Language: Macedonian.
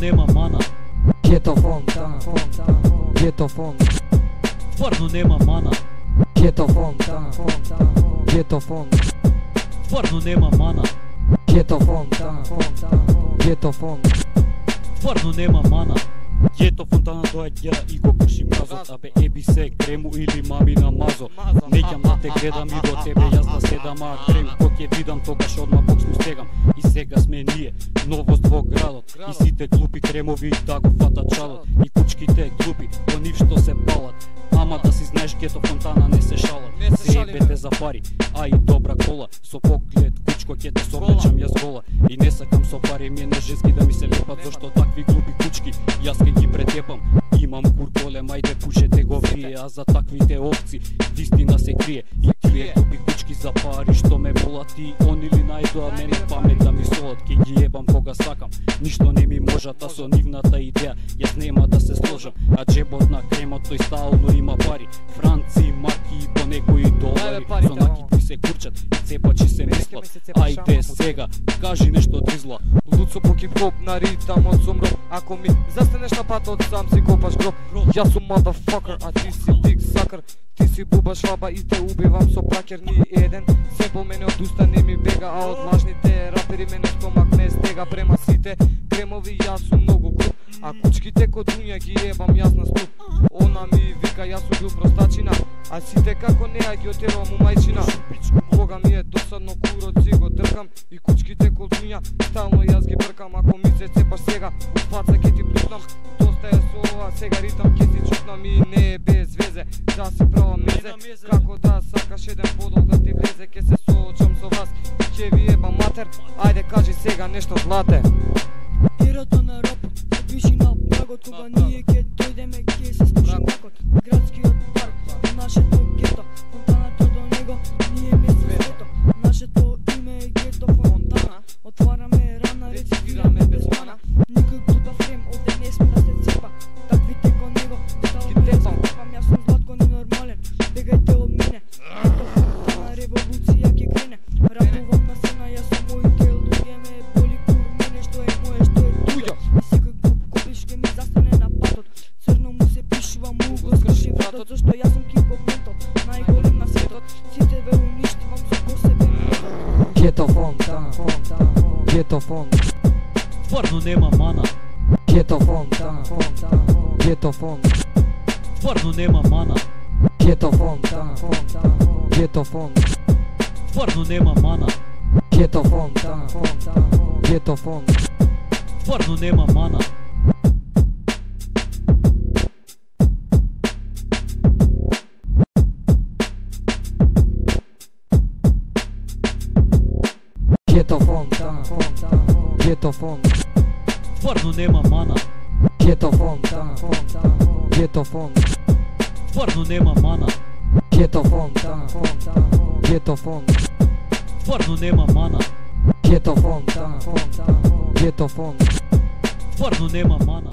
нема мана. Ghetto Fontana, Ghetto Fontana, Стварно нема мана. Ghetto Fontana, Ghetto Fontana, Стварно нема мана. Ghetto Fontana, Ghetto Fontana, Стварно нема мана. Гето Фонтана доаѓа и го крши мразот. Абе еби се крему или мами на мазо. Неќам да те гледам и до тебе јас да седам, а крем кога ќе видам тогаш одма бокс му стегам. И сега сме ние, новост во градот. И сите глупи кремови да го фатат чалот. И кучките глупи, по нив што се палат. Ама да си знаеш Гето Фонтана не се шалат. Се ебете за пари, а и добра кола. Со поглед кучко ќе те соблечам јас гола. И не сакам со пари мене женски да ми се лепат, зашто такви глупи кучки јас ке ги претепам. Имам кур голем, ајде пушете го вие, а за таквите овци вистина се крие. И тие глупи кучки за пари што ме молат, и они ли најдоа мене памет да ми солат. Ке ги ебам кога сакам, ништо не ми можат, а со нивната идеја јас нема да се сложам. А джебот на кремот тој стално има пари, франци, марки и по некои долари. Со наки кои се курчат и цепачи се мислат. Ајде сега, кажи нешто тризла. Луд со по хип-хоп на ритамот сум роб. Ако ми застанеш на патот, сам си копаш гроб. Јас сум motherfucker, а ти си дик сакар. Ти си буба шлаба и те убивам со пракер. Ни еден семпл мене од уста не ми бега, а од лажните рапери мене стомак не стега. Према сите кремови јас сум многу груб, а кучките код дуња ги ебам јас на ступ. Она ми вика јас сум бил простачина, а сите како неа ги отерувам у мајчина. Кога ми е досадно курот си го дркам, и кучките код дуња стално јас ги бркам. Ако ми се цепаш сега, у фаца ке ти плюснам. Доста е со ова, сега ритам ке ти чукнам. И не е без везе, да си права мезе. Како да сакаш еден подол да ти влезе, ке се соочам со вас и ке ви ебам матер. Ајде кажи сега нешто злате. Ерата на рапот се пиши на прагот, кога ние ке дојдеме ке се слуши макот. Градскиот парк, нашето гето, фонтаната до него, ние место свето. Нашето име е Гето Фонтана, отвараме рана, рецитираме без мана. Никој глупав крем овде не сме да се цепа, таквите кон него, ставаме јас се цепам. Јас сум Златко ненормален, бегајте од мене. Гето Фонтана, револуција ке крене. Рапувам на сцена, јас сум моите луѓе, ме боли кур мене, што е мое, што е туѓо. И секој глуп купиш ке ми застане на патот, црно му се пишува, му го скрши вратот. Зашто јас сум хип-хоп ментал, најголем на светот. Сите ве уништивам со по себе метод. Ghetto Fontana, Ghetto Fontana, Стварно нема мана. Ghetto Fontana, Ghetto Fontana, Стварно нема мана. Ghetto Fontana, Ghetto Fontana, Стварно нема мана. Ghetto Fontana, Ghetto Fontana, Стварно нема мана. Ghetto Fontana, Ghetto Fontana, Стварно нема мана. Ghetto Fontana, Ghetto Fontana, Стварно нема мана. Ghetto Fontana, Ghetto Fontana, Стварно нема мана. Ghetto Fontana, Ghetto Fontana, Стварно нема мана.